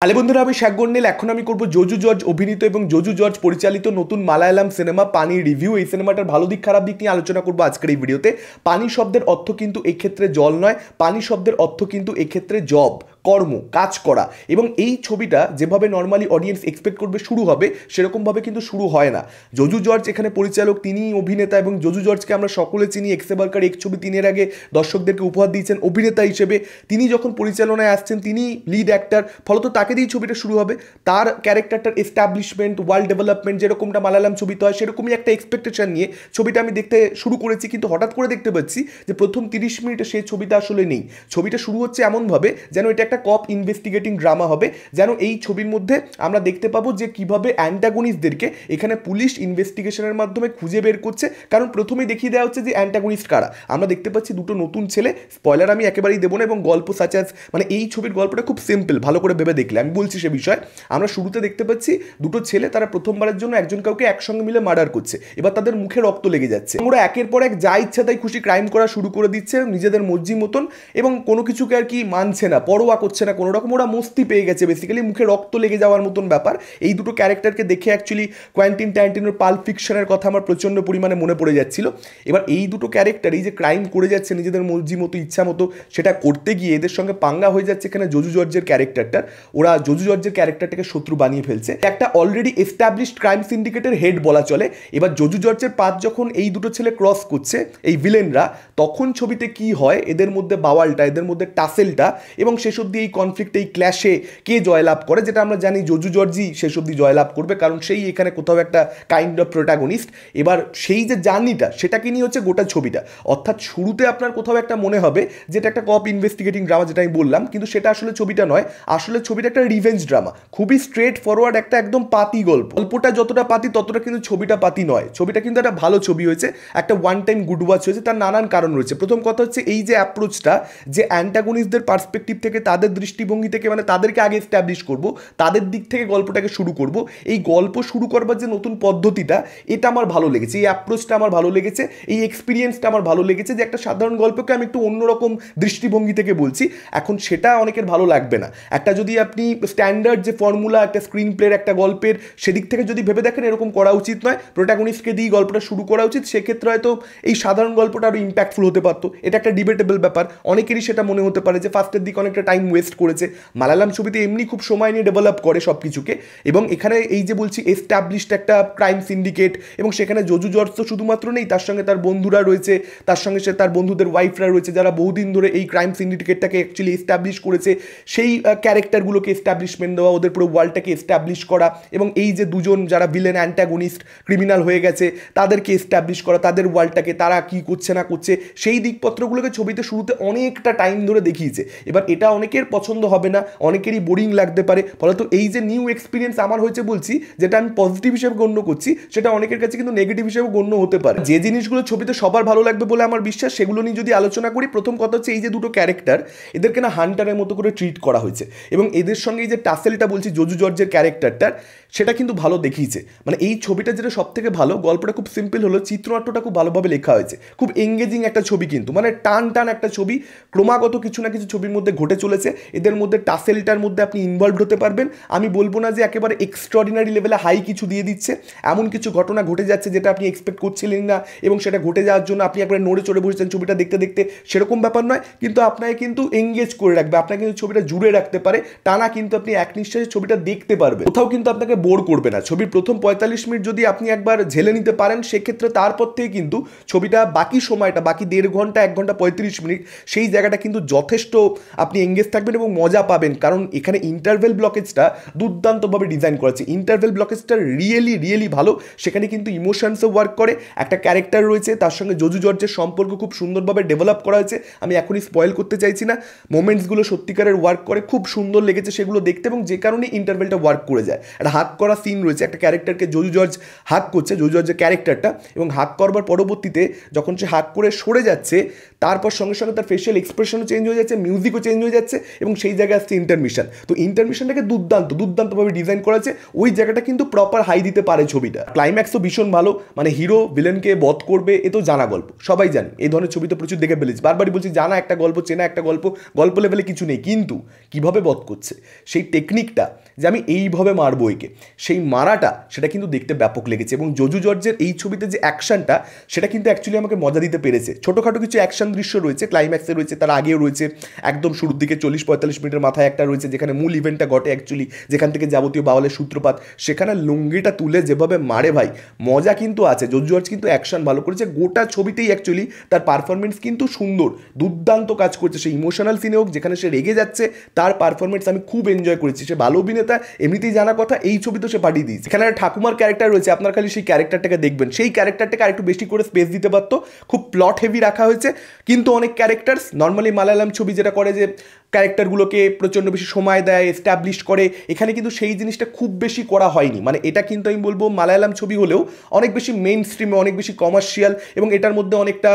Hello বন্ধুরা, আমি শাকগন্ডেল। এখন আমি করব জজু জর্জ অভিনীত এবং জজু জর্জ পরিচালিত নতুন মালায়ালাম সিনেমা পানির রিভিউ। এই সিনেমাটার ভালো দিক খারাপ দিক নিয়ে আলোচনা করবো আজকের এই ভিডিওতে। পানি শব্দের অর্থ কিন্তু এক্ষেত্রে জল নয়, পানি শব্দের অর্থ কিন্তু এক্ষেত্রে জব, কর্ম, কাজ করা। এবং এই ছবিটা যেভাবে নর্মালি অডিয়েন্স এক্সপেক্ট করবে শুরু হবে, সেরকমভাবে কিন্তু শুরু হয় না। জজু জর্জ এখানে পরিচালক, তিনি অভিনেতা, এবং জজু জর্জকে আমরা সকলে চিনি। এক্সেবারকার এক ছবি তিনি এর আগে দর্শকদেরকে উপহার দিয়েছেন অভিনেতা হিসেবে। তিনি যখন পরিচালনায় আসছেন, তিনি লিড অ্যাক্টর, ফলত তাকে দিয়েই ছবিটা শুরু হবে। তার ক্যারেক্টারটার এস্টাবলিশমেন্ট, ওয়ার্ল্ড ডেভেলপমেন্ট যেরকমটা মালায়ালাম ছবিতে হয়, সেরকমই একটা এক্সপেকটেশন নিয়ে ছবিটা আমি দেখতে শুরু করেছি। কিন্তু হঠাৎ করে দেখতে পাচ্ছি যে প্রথম 30 মিনিটে সেই ছবিটা আসলে নেই। ছবিটা শুরু হচ্ছে এমনভাবে যেন এটা একটা কপ ইনভেস্টিগেটিং ড্রামা হবে, যেন এই ছবির মধ্যে আমরা দেখতে পাবো যে কিভাবে অ্যান্টাগনিস্টদেরকে এখানে পুলিশ ইনভেস্টিগেশনের মাধ্যমে খুঁজে বের করছে। কারণ প্রথমেই দেখিয়ে দেওয়া হচ্ছে যে অ্যান্টাগনিস্ট কারা। আমরা দেখতে পাচ্ছি দুটো নতুন ছেলে, স্পয়লার আমি একেবারেই দেবো না, এবং গল্প সাচাজ, মানে এই ছবির গল্পটা খুব সিম্পল, ভালো করে ভেবে দেখলে আমি বলছি সে বিষয়। আমরা শুরুতে দেখতে পাচ্ছি দুটো ছেলে, তারা প্রথমবারের জন্য একজন কাউকে একসঙ্গে মিলে মার্ডার করছে। এবার তাদের মুখে রক্ত লেগে যাচ্ছে, ওরা একের পর এক যা ইচ্ছা তাই খুশি ক্রাইম করা শুরু করে দিচ্ছে নিজেদের মর্জি মতন, এবং কোনো কিছুকে আর কি মানছে না, পরোয়া করছে না কোনো রকম। ওরা মস্তি পেয়ে গেছে বেসিক্যালি, মুখে রক্ত লেগে যাওয়ার মতন ব্যাপার। এই দুটো ক্যারেক্টারকে দেখে অ্যাকচুয়ালি কোয়েন্টিন ট্যারান্টিনোর পাল্প ফিকশনের কথা আমার প্রচণ্ড পরিমাণে মনে পড়ে যাচ্ছিল। এবার এই দুটো ক্যারেক্টার এই যে ক্রাইম করে যাচ্ছে নিজেদের মর্জি মতো, ইচ্ছা মতো, সেটা করতে গিয়ে এদের সঙ্গে পাঙ্গা হয়ে যাচ্ছে এখানে জজু জর্জের ক্যারেক্টারটার। ওরা জজু জর্জের ক্যারেক্টারটাকে শত্রু বানিয়ে ফেলছে, একটা অলরেডি এস্টাবলিশড ক্রাইম সিন্ডিকেটের হেড বলা চলে। এবার জজু জর্জের পাথ যখন এই দুটো ছেলে ক্রস করছে, এই ভিলেনরা, তখন ছবিতে কি হয়, এদের মধ্যে বাওয়ালটা, এদের মধ্যে টাসেলটা, এবং শেষ অবধি এই কনফ্লিক্ট, এই ক্ল্যাশে কে জয়লাভ করে, যেটা আমরা জানি জজু জর্জই শেষ অবধি জয়লাভ করবে, কারণ সেই এখানে কোথাও একটা কাইন্ড অফ প্রোটাগনিস্ট। এবার সেই যে জার্নিটা, সেটাকে নিয়ে হচ্ছে গোটা ছবিটা। অর্থাৎ শুরুতে আপনার কোথাও একটা মনে হবে যেটা একটা কপ ইনভেস্টিগেটিং ড্রামা, যেটা আমি বললাম, কিন্তু সেটা আসলে ছবিটা নয়। আসলে ছবিটা একটা রিভেঞ্জ ড্রামা, খুবই স্ট্রেট ফরওয়ার্ড, একটা একদম পাতি গল্প। গল্পটা যতটা পাতি ততটা কিন্তু ছবিটা পাতি নয়। ছবিটা কিন্তু একটা ভালো ছবি হয়েছে, একটা ওয়ান টাইম গুড ওয়াচ হয়েছে। তার নানান কারণ রয়েছে। প্রথম কথা হচ্ছে এই যে অ্যাপ্রোচটা, যে অ্যান্টাগনিস্টদের পার্সপেক্টিভ থেকে, তাদের দৃষ্টিভঙ্গি থেকে, মানে তাদেরকে আগে এস্টাবলিশ করব, তাদের দিক থেকে গল্পটাকে শুরু করব। এই গল্প শুরু করবার যে নতুন পদ্ধতিটা, এটা আমার ভালো লেগেছে। এই অ্যাপ্রোচটা আমার ভালো লেগেছে, এই এক্সপিরিয়েন্সটা আমার ভালো লেগেছে, যে একটা সাধারণ গল্পকে আমি একটু অন্যরকম দৃষ্টিভঙ্গি থেকে বলছি। এখন সেটা অনেকের ভালো লাগবে না। একটা যদি আপনি স্ট্যান্ডার্ড যে ফর্মুলা একটা স্ক্রিন প্লের, একটা গল্পের, সেদিক থেকে যদি ভেবে দেখেন, এরকম করা উচিত নয়। প্রোটাগনিস্টকে দিয়ে গল্পটা শুরু করা উচিত। সেক্ষেত্রে হয়তো এই সাধারণ গল্পটা আরও ইম্প্যাক্টফুল হতে পারতো। এটা একটা ডিবেটেবল ব্যাপার, অনেকেরই সেটা মনে হতে পারে যে ফার্স্টের দিকে অনেকটা টাইম ওয়েস্ট করেছে। মালায়ালাম ছবিতে এমনি খুব সময় নিয়ে ডেভেলপ করে সব কিছুকে, এবং এখানে এই যে বলছি এস্টাবলিশড একটা ক্রাইম সিন্ডিকেট, এবং সেখানে জজু জর্জ তো শুধুমাত্র নেই, তার সঙ্গে তার বন্ধুরা রয়েছে, তার সঙ্গে সে তার বন্ধুদের ওয়াইফরা রয়েছে, যারা বহুদিন ধরে এই ক্রাইম সিন্ডিকেটটাকে অ্যাকচুয়ালি এস্টাবলিশ করেছে। সেই ক্যারেক্টারগুলোকে এস্টাবলিশমেন্ট দেওয়া, ওদের পুরো ওয়ার্ল্ডটাকে এস্টাবলিশ করা, এবং এই যে দুজন যারা ভিলেন, অ্যান্টাগনিস্ট, ক্রিমিনাল হয়ে গেছে, তাদেরকে এস্টাবলিশ করা, তাদের ওয়ার্ল্ডটাকে, তারা কি করছে না করছে, সেই দিকপত্রগুলোকে ছবিতে শুরুতে অনেকটা টাইম ধরে দেখিয়েছে। এবার এটা অনেকের পছন্দ হবে না, অনেকেরই বোরিং লাগতে পারে। ফলত এই যে নিউ এক্সপিরিয়েন্স আমার হয়েছে বলছি, যেটা আমি পজিটিভ হিসেবে গণ্য করছি, সেটা অনেকের কাছে কিন্তু নেগেটিভ হিসেবে গণ্য হতে পারে। যে জিনিসগুলো ছবিতে সবার ভালো লাগবে বলে আমার বিশ্বাস, সেগুলো নিয়ে যদি আলোচনা করি, প্রথম কথা হচ্ছে এই যে দুটো ক্যারেক্টার, এদেরকে না হান্টারের মতো করে ট্রিট করা হয়েছে, এবং এদের সঙ্গে এই যে টাসেলটা বলছি জজু জর্জের ক্যারেক্টারটার, সেটা কিন্তু ভালো দেখিয়েছে। মানে এই ছবিটা যেটা সব থেকে ভালো, গল্পটা খুব সিম্পল হলো, চিত্রনাট্যটা খুব ভালোভাবে লেখা হয়েছে, খুব এঙ্গেজিং একটা ছবি, কিন্তু মানে টান টান একটা ছবি, ক্রমাগত কিছু না কিছু ছবির মধ্যে ঘটে চলেছে। এদের মধ্যে টাসেলটার মধ্যে আপনি ইনভলভড হতে পারবেন। আমি বলবো না যে একেবারে এক্সট্রাঅর্ডিনারি লেভেলে হাই কিছু দিয়ে দিচ্ছে, এমন কিছু ঘটনা ঘটে যাচ্ছে যেটা আপনি এক্সপেক্ট করছিলেন না, এবং সেটা ঘটে যাওয়ার জন্য আপনি একবারে নড়ে চড়ে বসেছেন ছবিটা দেখতে দেখতে, সেরকম ব্যাপার নয়। কিন্তু আপনাকে কিন্তু এঙ্গেজ করে রাখবে, আপনাকে কিন্তু ছবিটা জুড়ে রাখতে পারে টানা, কিন্তু আপনি এক নিঃশ্বাসে ছবিটা দেখতে পারবেন, কোথাও কিন্তু আপনাকে বোর করবে না। ছবির প্রথম 45 মিনিট যদি আপনি একবার ঝেলে নিতে পারেন, সেক্ষেত্রে তারপর থেকে কিন্তু ছবিটা বাকি সময়টা, বাকি 1.5 ঘন্টা, 1 ঘন্টা 35 মিনিট, সেই জায়গাটা কিন্তু যথেষ্ট আপনি এঙ্গেজ থাকবেন এবং মজা পাবেন। কারণ এখানে ইন্টারভেল ব্লকেজটা দুর্দান্তভাবে ডিজাইন করা আছে। ইন্টারভেল ব্লকেজটা রিয়েলি ভালো। সেখানে কিন্তু ইমোশনসও ওয়ার্ক করে, একটা ক্যারেক্টার রয়েছে, তার সঙ্গে জজু জর্জের সম্পর্ক খুব সুন্দরভাবে ডেভেলপ করা হয়েছে। আমি এখনই স্পয়েল করতে চাইছি না, মোমেন্টসগুলো সত্যিকারের ওয়ার্ক করে, খুব সুন্দর লেগেছে সেগুলো দেখতে, এবং যে কারণে ইন্টারভেলটা ওয়ার্ক করে যায়। একটা হাক করা সিন রয়েছে, একটা ক্যারেক্টারকে জজু জর্জ হাক করছে, জজু জর্জের ক্যারেক্টারটা, এবং হাক করবার পরবর্তীতে যখন সে হাক করে সরে যাচ্ছে, তারপর সঙ্গে সঙ্গে তার ফেশিয়াল এক্সপ্রেশনও চেঞ্জ হয়ে যাচ্ছে, মিউজিকও চেঞ্জ হয়ে যাচ্ছে, এবং সেই জায়গায় আসছে ইন্টারমিশন। তো ইন্টারমিশনটাকে দুর্দান্তভাবে ডিজাইন করা আছে, ওই জায়গাটা কিন্তু প্রপার হাই দিতে পারে ছবিটা। ক্লাইম্যাক্সও ভীষণ ভালো, মানে হিরো ভিলেনকে বধ করবে এ তো জানা গল্প, সবাই জানি, এই ধরনের ছবি তো প্রচুর দেখে ফেলেছি, বারবারই বলছি জানা একটা গল্প, চেনা একটা গল্প, গল্প লেভেলে কিছু নেই, কিন্তু কিভাবে বধ করছে সেই টেকনিকটা, যে আমি এইভাবে মারবো একে, সেই মারাটা সেটা কিন্তু দেখতে ব্যাপক লেগেছে। এবং জজু জর্জের এই ছবিতে যে অ্যাকশনটা সেটা কিন্তু অ্যাকচুয়ালি আমাকে মজা দিতে পেরেছে। ছোটোখাটো কিছু অ্যাকশন দৃশ্য রয়েছে, ক্লাইম্যাক্সে রয়েছে, তার আগেও রয়েছে, একদম শুরুর দিকে 40-45 মিনিটের মাথায় একটা রয়েছে যেখানে মূল ইভেন্টটা ঘটে অ্যাকচুয়ালি, যেখান থেকে যাবতীয় বাওয়ালের সূত্রপাত, সেখানে লুঙ্গিটা তুলে যেভাবে মারে ভাই, মজা কিন্তু আছে। জজু জর্জ কিন্তু অ্যাকশন ভালো করেছে, গোটা ছবিতেই অ্যাকচুয়ালি তার পারফরমেন্স কিন্তু সুন্দর, দুর্দান্ত কাজ করছে। সে ইমোশনাল সিনে হোক, যেখানে সে রেগে যাচ্ছে, তার পারফরমেন্স আমি খুব এনজয় করেছি। সে ভালো অভিনেতা এমনিতেই জানা কথা, এই ছবি তো সে পাঠিয়ে দিয়েছে। এখানে একটা ঠাকুমার ক্যারেক্টার রয়েছে, আপনার খালি সেই ক্যারেক্টারটাকে দেখবেন, সেই ক্যারেক্টারটাকে আরেকটু বেশি করে স্পেস দিতে পারতো, খুব প্লট হেভি রাখা হয়েছে। কিন্তু অনেক ক্যারেক্টার্স নর্মালি মালায়ালাম ছবি যেটা করে যে ক্যারেক্টারগুলোকে প্রচণ্ড বেশি সময় দেয়, এস্টাবলিশ করে, এখানে কিন্তু সেই জিনিসটা খুব বেশি করা হয়নি। মানে এটা কিন্তু আমি বলবো মালায়ালাম ছবি হলেও অনেক বেশি মেইন স্ট্রিমে, অনেক বেশি কমার্শিয়াল, এবং এটার মধ্যে অনেকটা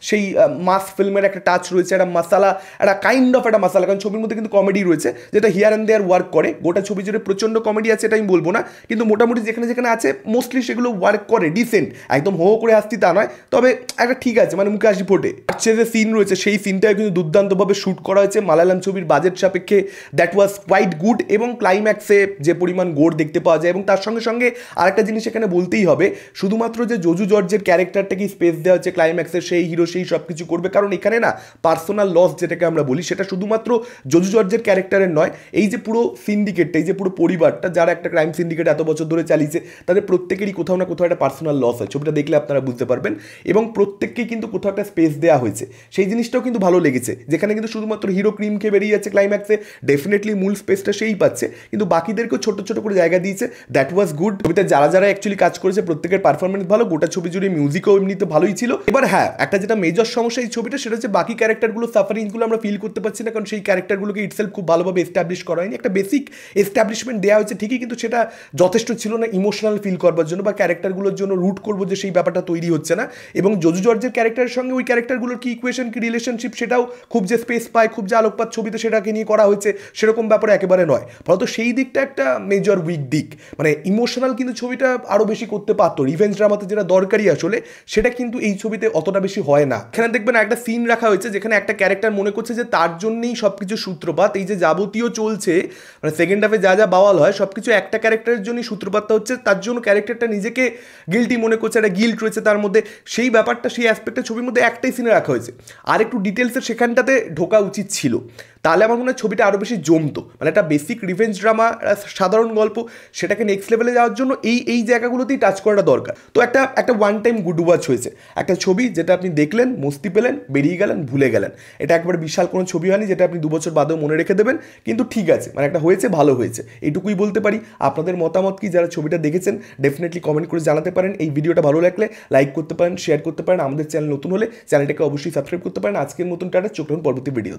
সেই মাস ফিল্মের একটা টাচ রয়েছে, একটা মশালা, একটা কাইন্ড অফ একটা মশালা, কারণ ছবির মধ্যে কিন্তু কমেডি রয়েছে যেটা হিয়ার অ্যান্ড দেয়ার ওয়ার্ক করে। গোটা ছবি জুড়ে প্রচণ্ড কমেডি আছে এটা আমি বলবো না, কিন্তু মোটামুটি যেখানে যেখানে আছে মোস্টলি সেগুলো ওয়ার্ক করে, ডিসেন্ট, একদম হো করে আসতি তা নয়, তবে একটা ঠিক আছে, মানে মুখে হাসি ফোটে। সে যে সিন রয়েছে সেই সিনটাও কিন্তু দুর্দান্তভাবে শ্যুট করা হয়েছে মালায়ালাম ছবির বাজেট সাপেক্ষে, দ্যাট ওয়াজ কোয়াইট গুড। এবং ক্লাইম্যাক্সে যে পরিমাণ গোড় দেখতে পাওয়া যায়, এবং তার সঙ্গে সঙ্গে আরেকটা জিনিস এখানে বলতেই হবে, শুধুমাত্র যে জজু জর্জের ক্যারেক্টারটাকে স্পেস দেওয়া হচ্ছে ক্লাইম্যাক্সে, সেই হিরো সেই সব কিছু করবে, কারণ এখানে না পার্সোনাল লস যেটাকে আমরা বলি, সেটা শুধুমাত্র জজু জর্জের ক্যারেক্টারের নয়, এই যে পুরো সিন্ডিকেটটা, এই যে পুরো পরিবারটা যারা একটা ক্রাইম সিন্ডিকেট এত বছর ধরে চালিয়েছে, তাদের প্রত্যেকেরই কোথাও না কোথাও একটা পার্সোনাল লস হয়, ছবিটা দেখলে আপনারা বুঝতে পারবেন। এবং প্রত্যেককেই কিন্তু কোথাও একটা স্পেস দেওয়া হয়েছে, সেই জিনিসটাও কিন্তু ভালো লেগেছে। যেখানে কিন্তু শুধুমাত্র হিরো ক্রিম খেয়ে বেরিয়ে যাচ্ছে ক্লাইম্যাক্সে, ডেফিনেটলি মূল স্পেসটা সেই পাচ্ছে, কিন্তু বাকিদেরকেও ছোট ছোট করে জায়গা দিয়েছে, দ্যাট ওয়াজ গুড। ছবিতে যারা যারা অ্যাকচুয়ালি কাজ করেছে প্রত্যেকের পারফরমেন্স ভালো, গোটা ছবি জুড়ে মিউজিকও এমনিতে ভালোই ছিল। এবার হ্যাঁ, একটা যেটা মেজর সমস্যা এই ছবিটা, সেটা হচ্ছে বাকি ক্যারেক্টারগুলো সাফারিংগুলো আমরা ফিল করতে পারছি না, কারণ সেই ক্যারেক্টারগুলোকে ইটসেলফ খুব ভালোভাবে এস্টাবলিশ করা হয়নি। একটা বেসিক এস্টাবলিশমেন্ট দেওয়া হয়েছে ঠিকই, কিন্তু সেটা যথেষ্ট ছিল না ইমোশনাল ফিল করবার জন্য, বা ক্যারেক্টারগুলোর জন্য রুট করবো যে সেই ব্যাপারটা তৈরি হচ্ছে না। এবং জজু জর্জের ক্যারেক্টারের সঙ্গে ওই ক্যারেক্টারগুলোর কি ইকুয়েশন, কি রিলেশনশিপ, সেটাও খুব যে স্পেস পায়, খুব যে আলোকপাত ছবিতে সেটাকে নিয়ে করা হয়েছে সেরকম ব্যাপারে একেবারে নয়। ফলত সেই দিকটা একটা মেজর উইক দিক, মানে ইমোশনাল কিন্তু ছবিটা আরও বেশি করতে পারতো, রিভেঞ্জ ড্রামাতে যেটা দরকারি আসলে সেটা কিন্তু এই ছবিতে অতটা বেশি হয় না। এখানে দেখবেন একটা সিন রাখা হয়েছে যেখানে একটা ক্যারেক্টার মনে করছে যে তার জন্যই সব কিছু সূত্রপাত, এই যে যাবতীয় চলছে, মানে সেকেন্ড হাফে যা যা বাওয়াল হয় সব কিছু একটা ক্যারেক্টারের জন্যই সূত্রপাতটা হচ্ছে, তার জন্য ক্যারেক্টারটা নিজেকে গিল্টি মনে করছে, একটা গিল্ট রয়েছে তার মধ্যে, সেই ব্যাপারটা সেই অ্যাসপেক্টটা ছবির মধ্যে একটাই সিনে রাখা হয়েছে। আর একটু ডিটেলসের সেখানটাতে ঢোকা উচিত ছিল, তাহলে আমার মনে হয় ছবিটা আরও বেশি জমতো। মানে একটা বেসিক রিভেঞ্জ ড্রামা, সাধারণ গল্প, সেটাকে নেক্সট লেভেলে যাওয়ার জন্য এই জায়গাগুলোতেই টাচ করাটা দরকার। তো একটা ওয়ান টাইম গুড ওয়াচ হয়েছে, একটা ছবি যেটা আপনি দেখলেন, মস্তি পেলেন, বেরিয়ে গেলেন, ভুলে গেলেন। এটা একবারে বিশাল কোনো ছবি হয়নি যেটা আপনি 2 বছর বাদেও মনে রেখে দেবেন, কিন্তু ঠিক আছে, মানে একটা হয়েছে, ভালো হয়েছে, এইটুকুই বলতে পারি। আপনাদের মতামত কি, যারা ছবিটা দেখেছেন ডেফিনেটলি কমেন্ট করে জানাতে পারেন। এই ভিডিওটা ভালো লাগলে লাইক করতে পারেন, শেয়ার করতে পারেন। আমাদের চ্যানেল নতুন হলে চ্যানেলটাকে অবশ্যই সাবস্ক্রাইব করতে পারেন। আজকের মতন টাটা, চোখ রাখুন পরবর্তী ভিডিও।